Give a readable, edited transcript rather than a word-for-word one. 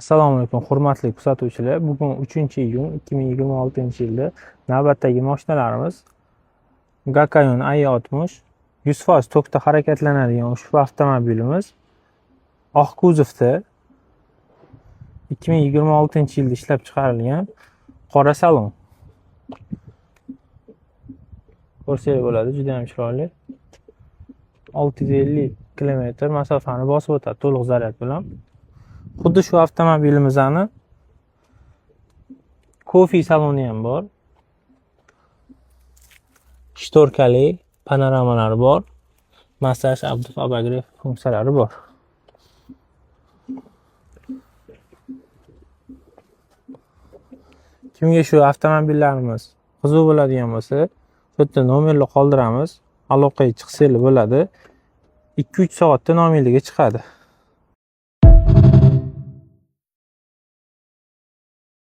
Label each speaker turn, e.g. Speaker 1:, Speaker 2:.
Speaker 1: Assalomu alaykum hurmatli kuzatuvchilar. Bugun 3-iyun 2026-yilda navbatdagi mashinalarimiz Gakayon i60 100% tokda harakatlanadigan ushbu avtomobilimiz oq kuzovda 2026-yilda ishlab chiqarilgan qora salon. Ko'rsangiz bo'ladi, juda ham chiroyli. 650 km masofani bosib o'tadi to'liq zaryad bilan. Xuddi shu avtomobilimizning kofi saloni ham bor. Shtorkali panoramalar bor. Massaj, abdufabagrev funksiyalari bor. Kimga shu avtomobillarimiz qiziq bo'ladigan bo'lsa, bu yerda nomerni qoldiramiz. Aloqaga chiqsangiz bo'ladi. 2-3 soatda nomerga chiqadi.